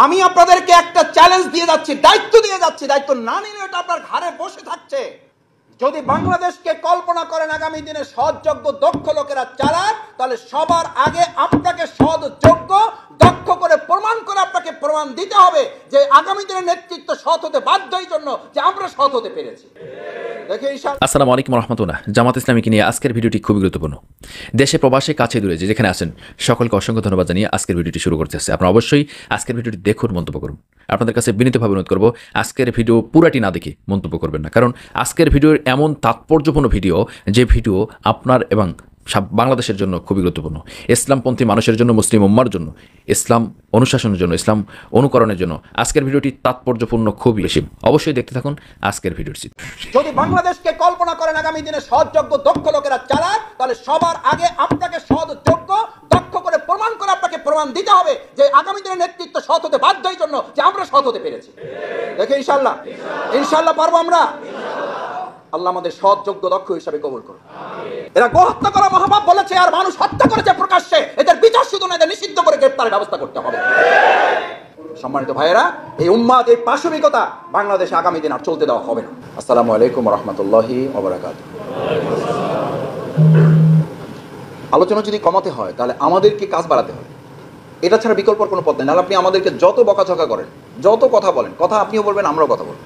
আমি আপনাদেরকে একটা চ্যালেঞ্জ দিয়ে যাচ্ছি, দায়িত্ব দিয়ে যাচ্ছি, দায়িত্ব না নিলে এটা আপনার ঘাড়ে বসে থাকছে। যদি বাংলাদেশকে কল্পনা করেন আগামী দিনে সৎযোগ্য দক্ষ লোকেরা চালান, তাহলে সবার আগে আপনাকে সৎ যোগ্য দক্ষ করে আপনাকে প্রমাণ দিতে হবে যে আগামী দিনের নেতৃত্ব সৎ হতে বাধ্য, এই জন্য যে আমরা সৎ হতে পেরেছি। আসসালামু আলাইকুম রহমতুল্লাহ। জামাত ইসলামীকে নিয়ে আজকের ভিডিওটি খুবই গুরুত্বপূর্ণ। দেশে প্রবাসে কাছে দূরে যেখানে আছেন সকলকে অসংখ্য ধন্যবাদ জানিয়ে আজকের ভিডিওটি শুরু করতেছে। আপনারা অবশ্যই আজকের ভিডিওটি দেখুন, মন্তব্য করুন। আপনাদের কাছে বিনীতভাবে অনুরোধ করব, আজকের ভিডিও পুরাটি না দেখে মন্তব্য করবেন না, কারণ আজকের ভিডিওর এমন তাৎপর্যপূর্ণ ভিডিও যে ভিডিও আপনার এবং বাংলাদেশের জন্য খুবই গুরুত্বপূর্ণ। ইসলামপন্থী মানুষের জন্য, মুসলিম উম্মার জন্য, ইসলাম অনুশাসনের জন্য, ইসলাম অনুকরণের জন্য আজকের ভিডিওটি তাৎপর্যপূর্ণ খুবই বেশি। অবশ্যই দেখতে থাকুন আজকের ভিডিওটি। যদি বাংলাদেশকে কল্পনা করেন আগামী দিনে সৎযোগ্য দক্ষ লোকেরা চালান, তাহলে সবার আগে আপনাকে সৎযোগ্য দক্ষ করে আপনাকে প্রমাণ দিতে হবে যে আগামী দিনের নেতৃত্ব সৎ হতে বাধ্য, এই জন্য যে আমরা সৎ হতে পেরেছি। দেখে ইনশাআল্লাহ পারবো আমরা। আল্লাহ আমাদের সৎযোগ্য দক্ষ হিসাবে কবুল করুন। এরা গোহত্যা করা মহাপাপ বলেছে, আর মানুষ হত্যা করেছে প্রকাশ্যে। এদের বিচার শুধু না, এদের নিষিদ্ধ করে গ্রেফতারের ব্যবস্থা করতে হবে। সম্মানিত ভাইয়েরা, এই উম্মাদ, এই পাশবিকতা বাংলাদেশে আগামী দিন আর চলতে দেওয়া হবে না। আসসালামু আলাইকুম ওয়া রাহমাতুল্লাহি ওয়া বারাকাতুহু। আলোচনা যদি কমাতে হয় তাহলে আমাদেরকে কাজ বাড়াতে হবে, এটা ছাড়া বিকল্প কোনো পথ নেই। নাহলে আপনি আমাদেরকে যত বকাঝকা করেন, যত কথা বলেন, কথা আপনিও বলবেন, আমরাও কথা বলবো।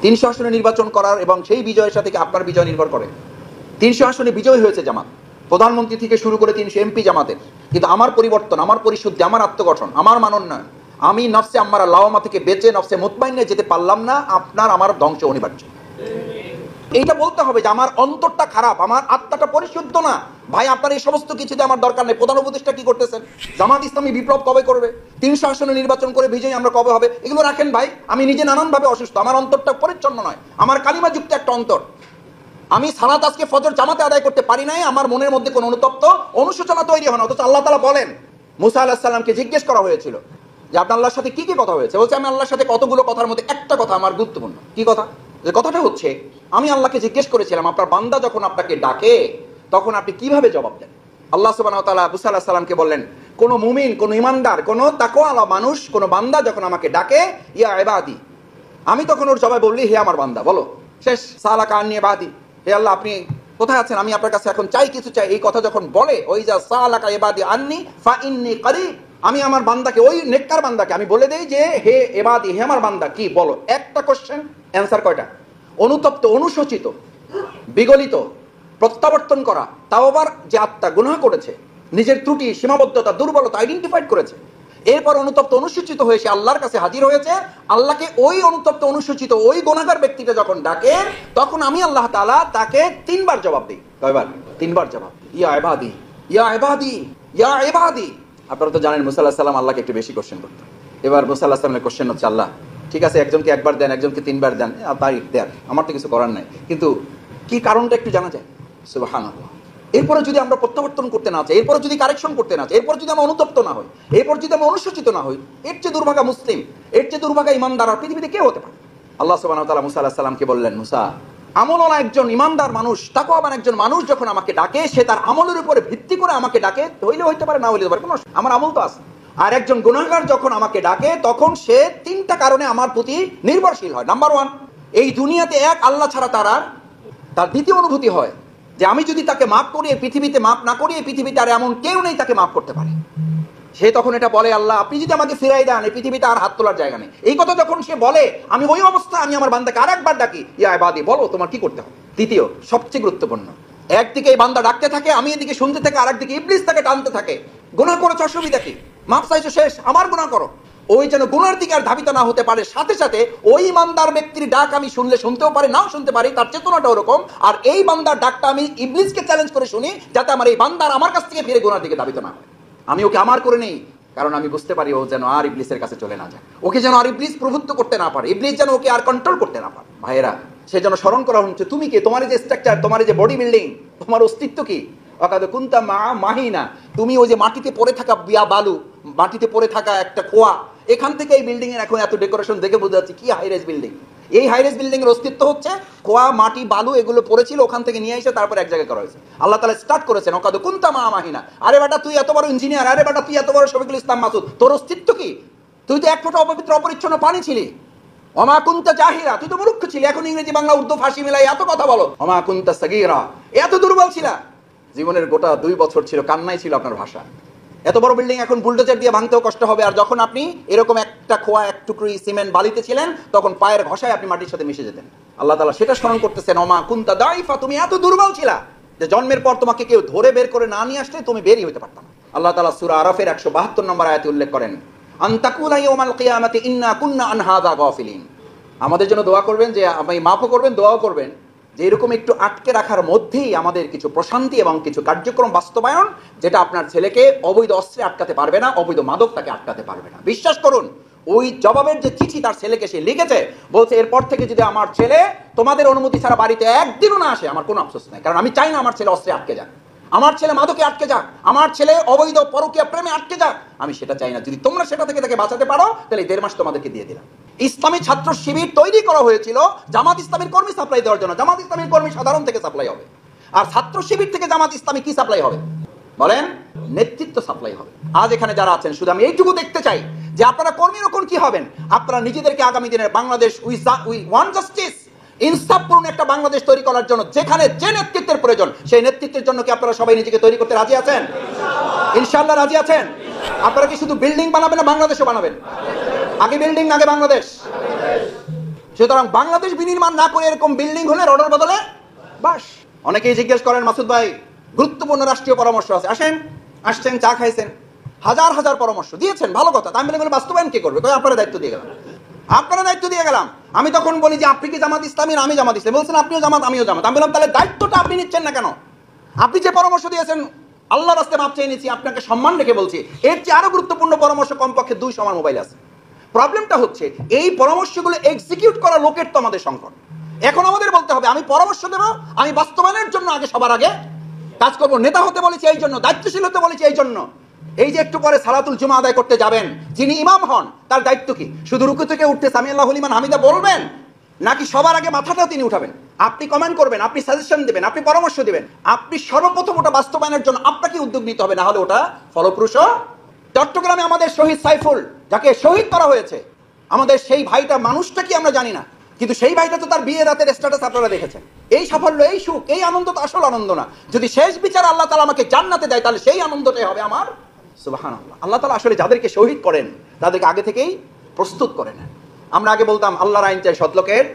300 আসনে নির্বাচন করার এবং সেই বিজয়ের সাথে আপনার বিজয় নির্ভর করে। 300 আসনে বিজয় হয়েছে জামাত, প্রধানমন্ত্রী থেকে শুরু করে 300 এমপি জামাতের। কিন্তু আমার পরিবর্তন, আমার পরিশুদ্ধি, আমার আত্মগঠন, আমার মানোন্নয়ন, আমি নফসে আম্মারা লাওয়ামা থেকে বেঁচে নফসে মুতমাইন্নে যেতে পারলাম না। আপনার আমার ধ্বংস অনিবার্য। এইটা বলতে হবে যে আমার অন্তরটা খারাপ, আমার আত্মাটা পরিশুদ্ধ না। ভাই, আপনার এই সমস্ত কিছুতে আমার দরকার নেই। প্রধান উপদেষ্টা কি করতেছেন? জামাত ইসলামী বিপ্লব কবে করবে? 300 আসনে নির্বাচন করে বিজয়ী আমরা কবে হবে? এগুলো রাখেন ভাই। আমি নিজে নানানভাবে অসুস্থ, আমার অন্তরটা পরিচ্ছন্ন নয়, আমার কালিমা যুক্ত একটা অন্তর। আমি সালাত আজকে ফজর জামাতে আদায় করতে পারি নাই, আমার মনের মধ্যে কোনো অনুতপ্ত অনুশোচনা তৈরি হয় না। অথচ আল্লাহ তাআলা বলেন, মুসা আলাইহিস সালামকে জিজ্ঞেস করা হয়েছিল যে আপনার আল্লাহর সাথে কি কি কথা হয়েছে? বলছে, আমি আল্লাহর সাথে কতগুলো কথার মধ্যে একটা কথা আমার গুরুত্বপূর্ণ। কি কথা? যে কথাটা হচ্ছে, আমি আল্লাহকে জিজ্ঞেস করেছিলাম আপনার বান্দা যখন আপনাকে ডাকে তখন আপনি কিভাবে জবাব দেন। আল্লাহ সুবহানাহু ওয়া তাআলা মুসা আলাইহিস সালামকে বললেন, কোন মুমিন, কোন ইমানদার, কোন তাকওয়াওয়ালা মানুষ, কোন বান্দা যখন আমাকে ডাকে ইয়া ইবাদি, আমি তখন ওর জবাব বললি, হে আমার বান্দা। বলো শেষ, সালাকা আন্নি ইবাদি, হে আল্লাহ আপনি কোথায় আছেন, আমি আপনার কাছে এখন চাই, কিছু চাই। এই কথা যখন বলে, ওই যা সালাকা ইবাদি আন্নি ফা ইন্নী করিব, আমি আমার বান্দাকে, ওই নেককার বান্দাকে আমি বলে দেই যে হে ইবাদি, হে আমার বান্দা, কি বলো। একটা কোশ্চেন, অ্যান্সার কয়টা? অনুতপ্ত, অনুশোচিত, বিগলিত, প্রত্যাবর্তন করা, তাও আবার যে আত্মা গুনাহ করেছে, নিজের ত্রুটি, সীমাবদ্ধতা, দুর্বলতা আইডেন্টিফাইড করেছে, এরপর অনুতপ্ত অনুসূচিত হয়ে সে আল্লাহর কাছে হাজির হয়েছে। আল্লাহকে ওই অনুতপ্ত অনুসূচিত ওই গুনাহগার ব্যক্তিটা যখন ডাকে, তখন আমি আল্লাহ তাআলা তাকে 3 বার জবাব দিই। কয়বার? 3 বার জবাব। ইয়া ইবাদি, ইয়া ইবাদি, ইয়া ইবাদি। আপনারা তো জানেন মুসা আলাইহিস সালাম আল্লাহকে একটু বেশি কোশ্চেন করতেন। এবার মুসা আলাইহিস সালামের কোশ্চেন হচ্ছে, আল্লাহ ঠিক আছে, একজনকে একবার দেন, একজনকে 3 বার দেন, তাই দেন, আমার তো কিছু করার নাই, কিন্তু কি কারণটা একটু জানা যায়? সুবহানাল্লাহ। এরপরে যদি আমরা প্রত্যাবর্তন করতে না চাই, এরপরে যদি কারেকশন করতে না চাই, এরপর যদি আমরা অনুতপ্ত না হই, এরপর যদি আমরা অনুশোচিত না হই, এর চেয়ে দুর্ভাগা মুসলিম, এর চেয়ে দুর্ভাগা ইমানদার আর পৃথিবীতে কে হতে পারে? আল্লাহ সুবহানাহু ওয়া তাআলা মুসা আলাইহিস সালামকে বললেন, মুসা, আমলওয়ালা একজন ইমানদার মানুষ, তাকওয়াবান একজন মানুষ যখন আমাকে ডাকে, সে তার আমলের উপরে ভিত্তি করে আমাকে ডাকে, হইলে হইতে পারে, না হইলে হতে পারে, কোনো আমার আমল তো আছে। আর একজন গুনাহগার যখন আমাকে ডাকে, তখন সে 3টা কারণে আমার প্রতি নির্ভরশীল হয়। নাম্বার 1, এই দুনিয়াতে এক আল্লাহ ছাড়া তার দ্বিতীয় অনুভূতি হয় যে আমি যদি তাকে মাফ করি, এই পৃথিবীতে মাফ না করি, এই পৃথিবীতে আর এমন কেউ নেই তাকে মাফ করতে পারে। সে তখন এটা বলে, আল্লাহ আপনি যদি আমাকে ফিরাই দেন, এই পৃথিবীতে আর হাত তোলার জায়গা নেই। এই কথা যখন সে বলে, আমি ওই অবস্থা, আমি আমার বান্দাকে আরেকবার ডাকি, ইয়া ইবাদি, বলো তোমার কি করতে হবে। তৃতীয়, সবচেয়ে গুরুত্বপূর্ণ, একদিকে এই বান্দা ডাকতে থাকে, আমি এদিকে শুনতে থাকি, আরেকদিকে ইবলিস তাকে টানতে থাকে, গুনাহ করেছ, অসুবিধা কি, মাফ চাইছো, শেষ, আমার গুনাহ করো। ওই যেন গুনার দিকে আর ধাবিত না হতে পারে। সাথে সাথে ওই ইমানদার ব্যক্তির ডাক আমি শুনতেও পারি, নাও শুনতে পারি, তার চেতনাটা ওরকম। আর এই বান্দার ডাকটা আমি ইবলিসকে চ্যালেঞ্জ করে শুনি, যাতে আমার এই বান্দার আমার কাছ থেকে ফিরে গুনার দিকে ধাবিত না হয়। আমি ওকে আমার করে নেই, কারণ আমি বুঝতে পারি ও যেন আর ইবলিসের কাছে চলে না যায়, ওকে যেন আর ইবলিস প্রভুত্ব করতে না পারে, ইবলিস যেন ওকে আর কন্ট্রোল করতে না পারে। ভাইয়েরা, সে যেন স্মরণ করা হচ্ছে, তুমি কি, তোমার যে স্ট্রাকচার, তোমার যে বডি বিল্ডিং, তোমার অস্তিত্ব কি? অকাদ কুনতা মাহিনা, তুমি ওই যে মাটিতে পড়ে থাকা বালু, মাটিতে পড়ে থাকা একটা খোয়া, এখান থেকে এই বিল্ডিং এর এখন এত ডেকোরেশন দেখে বোঝা যাচ্ছে কি হাইরাইজ বিল্ডিং। এই হাইরাইজ বিল্ডিং এর অস্তিত্ব হচ্ছে খোয়া, মাটি, বালু, এগুলো পড়েছিল, ওখান থেকে নিয়ে এসে তারপর এক জায়গায় করা হয়েছে। আল্লাহ তাআলা স্টার্ট করেছেন, অকাদ কুনতা মাহিনা। আরে বেটা তুই এত বড় ইঞ্জিনিয়ার, আরে বেটা তুই এত বড় শফিকুল ইসলাম মাসুদ, তোর অস্তিত্ব কি? তুই তো এক ফোঁটা অপবিত্র অপরিচ্ছন্ন পানি ছিলি। ওমা কুনতা জাহিরা, তুই তো মূর্খ ছিলি। এখন ইংরেজি বাংলা উর্দু ফাঁসি মিলাই এত কথা বলো। ওমা কুনতা সাগীরা, এত দুর্বল ছিলা। জীবনের গোটা 2 বছর ছিল কান্নাই ছিল আপনার ভাষা। এত বড় বিল্ডিং এখন বুলডোজার দিয়ে ভাঙতেও কষ্ট হবে। আর যখন আপনি এরকম একটা খোয়া এক টুকরি সিমেন্ট বালিতে ছিলেন, তখন পায়ের ঘষায় আপনি মাটির সাথে মিশে যেতেন। আল্লাহ তাআলা সেটা স্মরণ করতেছেন, ওমা কুনতা দাইফা, তুমি এত দুর্বল ছিলা যে জন্মের পর তোমাকে কেউ ধরে বের করে না নিয়ে আসলে তুমি বেরই হতে পারতাম। আল্লাহ তাআলা সূরা আরাফের 172 নম্বর আয়াতে উল্লেখ করেন, আনতাকুলা ইয়াউমাল কিয়ামাতি ইন্না কুননা আন হাযা গাফিলিন। আমাদের জন্য দোয়া করবেন, যে আপনি মাফও করবেন, দোয়াও করবেন, যে এরকম একটু আটকে রাখার মধ্যেই আমাদের কিছু প্রশান্তি এবং কিছু কার্যক্রম বাস্তবায়ন, যেটা আপনার ছেলেকে অবৈধ অস্ত্রে আটকাতে পারবে না, অবৈধ মাদক তাকে আটকাতে পারবে না। বিশ্বাস করুন, ওই জবাবের যে চিঠি তার ছেলেকে সে লিখেছে, বলছে এরপর থেকে যদি আমার ছেলে তোমাদের অনুমতি ছাড়া বাড়িতে একদিনও না আসে, আমার কোনো আফসোস নাই, কারণ আমি চাই না আমার ছেলে অস্ত্রে আটকে যাক, আমার ছেলে মাদকে আটকে যাক, আমার ছেলে অবৈধ পরকীয়া প্রেমে আটকে যাক, আমি সেটা চাই না। যদি তোমরা সেটা থেকে তাকে বাঁচাতে পারো, তাহলে 1.5 মাস তোমাদেরকে দিয়ে দিলাম। ইসলামী ছাত্র শিবির তৈরি করা হয়েছিল জামাত ইসলামীর কর্মী সাপ্লাই দেওয়ার জন্য। জামাত ইসলামীর কর্মী সাধারণ থেকে সাপ্লাই হবে, আর ছাত্র শিবির থেকে জামাত ইসলামী কি সাপ্লাই হবে বলেন? নেতৃত্ব সাপ্লাই হবে। আজ এখানে যারা আছেন, শুধু আমি এইটুকু দেখতে চাই যে আপনারা কর্মী রকম কি হবেন। আপনারা নিজেদেরকে আগামী দিনের বাংলাদেশ উই ওয়ান্ট জাস্টিস, ইনসাফপূর্ণ একটা বাংলাদেশ তৈরি করার জন্য যেখানে যে নেতৃত্বের প্রয়োজন, সেই নেতৃত্বের জন্য কি আপনারা সবাই নিজেকে তৈরি করতে রাজি আছেন? ইনশাআল্লাহ রাজি আছেন? আপনারা কি শুধু বিল্ডিং বানাবেন না বাংলাদেশও বানাবেন? আগে বিল্ডিং, আগে বাংলাদেশ। সুতরাং বাংলাদেশ বিনির্মাণ না করে এরকম বিল্ডিং হলে রডের বদলে বাস। অনেকেই জিজ্ঞেস করেন, মাসুদ ভাই গুরুত্বপূর্ণ রাষ্ট্রীয় পরামর্শ আছে, আসেন, আসছেন, চা খাইছেন, হাজার হাজার পরামর্শ দিয়েছেন, ভালো কথা। আমি বলে বাস্তবায়ন কি করবে? আপনারা দায়িত্ব দিয়ে গেলাম, আপনারা দায়িত্ব দিয়ে গেলাম। আমি তখন বলি যে আপনি কি জামাত ইসলামী? আমি জামাত ইসলামী। বলছেন আপনিও জামাত, আমিও জামাত। আমি বললাম তাহলে দায়িত্বটা আপনি নিচ্ছেন না কেন? আপনি যে পরামর্শ দিয়েছেন, আল্লাহর রাস্তায় মাপ চেয়ে নিয়েছি, আপনাকে সম্মান রেখে বলছি, এর চেয়ে আরো গুরুত্বপূর্ণ পরামর্শ কমপক্ষে 200 আমার মোবাইল আছে। প্রবলেমটা হচ্ছে এই পরামর্শগুলো এক্সিকিউট করা লোকের তো আমাদের সংকট। এখন আমাদের বলতে হবে আমি পরামর্শ দেব, আমি বাস্তবায়নের জন্য আগে সবার আগে কাজ করব। নেতা হতে বলেছি এই জন্য, দায়িত্বশীল হতে বলেছি এই জন্য। এই যে একটু পরে সালাতুল জুমা আদায় করতে যাবেন, যিনি ইমাম হন তার দায়িত্ব কি? শুধু রুকু থেকে উঠতে সামি আল্লাহু লিমান হামিদা বলবেন, নাকি সবার আগে মাথাটাও তিনি উঠাবেন? আপনি কমেন্ট করবেন, আপনি সাজেশন দিবেন, আপনি পরামর্শ দিবেন, আপনি সর্বপ্রথম ওটা বাস্তবায়নের জন্য আপনাকে উদ্যোগ নিতে হবে, না হলে ওটা ফলপ্রসূ। চট্টগ্রামে আমাদের শহীদ সাইফুল, যাকে শহীদ করা হয়েছে, আমাদের সেই ভাইটা মানুষটা কি আমরা জানি না, কিন্তু সেই ভাইটা তো তার বিয়ে রাতের স্ট্যাটাস আপনারা দেখেছেন। এই সাফল্য, এই সুখ, এই আনন্দ তো আসল আনন্দ না। যদি শেষ বিচার আল্লাহ তাআলা আমাকে জান্নাতে দেয়, তাহলে সেই আনন্দটাই হবে আমার। সুবহানাল্লাহ। আল্লাহ তাআলা আসলে যাদেরকে শহীদ করেন তাদেরকে আগে থেকেই প্রস্তুত করে নেন। আমরা আগে বলতাম আল্লাহর আইন চাই, সৎলোকের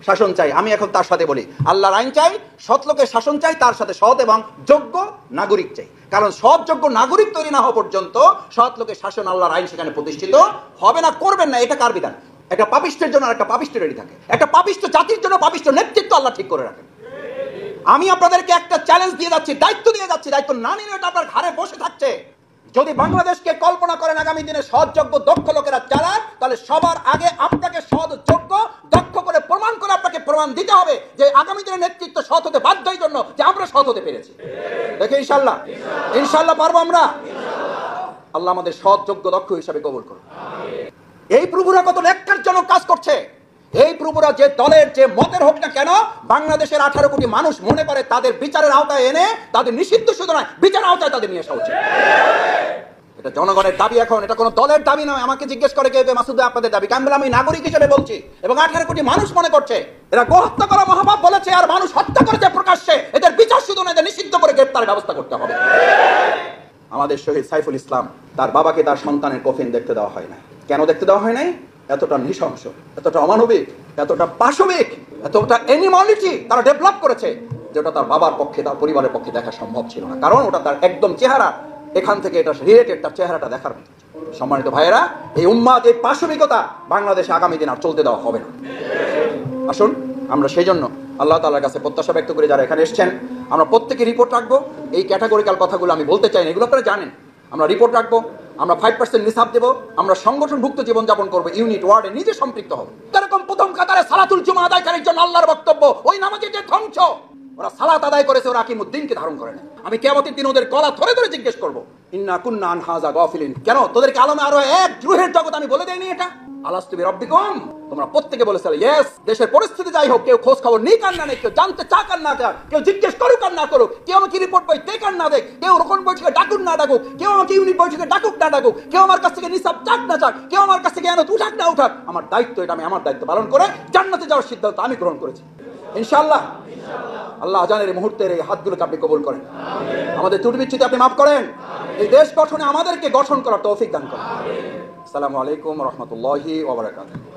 শাসন চাই। আমি এখন তার সাথে বলি আল্লাহর আইন চাই, সৎলোকের শাসন চাই, তার সাথে সৎ এবং যোগ্য নাগরিক চাই। কারণ সৎ যোগ্য নাগরিক তৈরি না হওয়া পর্যন্ত সৎ লোকের শাসন, আল্লাহর আইন সেখানে প্রতিষ্ঠিত হবে না, করবেন না। এটা কার বিধান? একটা পাপিষ্টের জন্য একটা পাপিষ্ট রেডি থাকে, একটা পাপিষ্ট জাতির জন্য পাপিষ্ট নেতৃত্ব আল্লাহ ঠিক করে রাখেন। আমি আপনাদেরকে একটা চ্যালেঞ্জ দিয়ে যাচ্ছি, দায়িত্ব দিয়ে যাচ্ছি, দায়িত্ব না নিলে এটা আপনার ঘাড়ে বসে থাকছে। যদি বাংলাদেশকে কল্পনা করেন আগামী দিনে সৎ যোগ্য দক্ষ লোকেরা চালান, তাহলে সবার আগে আপনাকে সৎ যোগ্য দক্ষ করে প্রমাণ করে আপনাকে প্রমাণ দিতে হবে যে আগামী দিনের নেতৃত্ব সৎ হতে বাধ্য, এই জন্য যে আমরা সৎ হতে পেরেছি। দেখে ইনশাল্লাহ, ইনশাল্লাহ পারবো আমরা। আল্লাহ আমাদের সৎ যোগ্য দক্ষ হিসাবে কবুল করুন। এই প্রভুরা কত ন্যাক্কারজনক কাজ করছে। এই প্রভুরা যে দলের যে মতের হোক না কেন, বাংলাদেশের 18 কোটি মানুষ মনে করে তাদের বিচারের আওতায় এনে তাদের নিষিদ্ধ শুধু নয়, বিচারের আওতায় তাদের নিয়ে আসা উচিত। এটা জনগণের দাবি, এখন এটা কোনো দলের দাবি নয়। আমাকে জিজ্ঞেস করে কেউ মাসুদ ভাই আপনাদের দাবি, আমি বললাম আমি নাগরিক হিসেবে বলছি, এবং 18 কোটি মানুষ মনে করছে এরা গোহত্যা করা মহাপাপ বলেছে, আর মানুষ হত্যা করেছে প্রকাশ্যে। এদের বিচার শুধু নয়, এদের নিষিদ্ধ করে গ্রেফতারের ব্যবস্থা করতে হবে। আমাদের শহীদ সাইফুল ইসলাম, তার বাবাকে তার সন্তানের কফিন দেখতে দেওয়া হয় না। কেন দেখতে দেওয়া হয় নাই? এতটা নৃশংস, এতটা অমানবিক, এতটা পাশবিক, এতটা অ্যানিমালিটি তারা ডেভেলপ করেছে, যেটা তার বাবার পক্ষে, তার পরিবারের পক্ষে দেখা সম্ভব ছিল না। কারণ ওটা তার একদম চেহারা, এখান থেকে এটা রিলেটেড, তার চেহারাটা দেখার মতো। সম্মানিত ভাইয়েরা, এই উম্মাদ, এই পাশবিকতা বাংলাদেশে আগামী দিন আর চলতে দেওয়া হবে না। আসুন আমরা সেই জন্য আল্লাহ তাআলার কাছে প্রত্যাশা ব্যক্ত করে যারা এখানে এসেছেন, আমরা প্রত্যেকে রিপোর্ট রাখবো। এই ক্যাটাগরিক্যাল কথাগুলো আমি বলতে চাই না, এগুলো আপনারা জানেন। আমরা রিপোর্ট রাখবো, আমরা 5% নিসাব দেবো, আমরা সংগঠনভুক্ত জীবনযাপন করবো, ইউনিট ওয়ার্ডে নিজে সম্পৃক্ত হবো। এরকম প্রথম কাতারে সালাতুল জুমা আদায়কারীর জন্য আল্লাহর বক্তব্য, ওই নামাজে যে ধ্বংস, ওরা সালাত আদায় করেছে, ওরা আকিমুদ্দিনকে ধারণ করে না। আমি কিয়ামতের দিন ওদের গলা ধরে ধরে জিজ্ঞেস করবো, ইন্না কুন্না আন হাযা গাফিলিন, কেন তোদেরকে আলমে আরো এক দ্রোহের জগৎ আমি বলে দেইনি এটা? আলাস্তু বিরাব্বিকুম, তোমরা প্রত্যেকে বলেছিলে ইয়েস। দেশের পরিস্থিতি যাই হোক, কেউ খোঁজ খবর নিক আর না নেই, কেউ জানতে চাক আর না চাক, কেউ জিজ্ঞেস করুক আর না করুক, কেউ আমাকে রিপোর্ট বই দেখ আর না দেখ, কেউ রকম বৈঠকে ডাকুক না ডাকুক, কেউ আমাকে ইউনিট বৈঠকে ডাকুক না ডাকুক, কেউ আমার কাছ থেকে নিসাব চাক না চাক, কেউ আমার কাছ থেকে এনত উঠাক না উঠাক, আমার দায়িত্ব এটা, আমি আমার দায়িত্ব পালন করে জান্নাতে যাওয়ার সিদ্ধান্ত আমি গ্রহণ করেছি ইনশাআল্লাহ। আল্লাহ আজানের এই মুহূর্তের এই হাতগুলোকে আপনি কবুল করেন, আমাদের ত্রুটি বিচ্যুতি আপনি মাফ করেন, এই দেশ গঠনে আমাদেরকে গঠন করার তৌফিক দান করেন। আসসালামু আলাইকুম ওয়া রাহমাতুল্লাহি ওয়া বারাকাতুহু।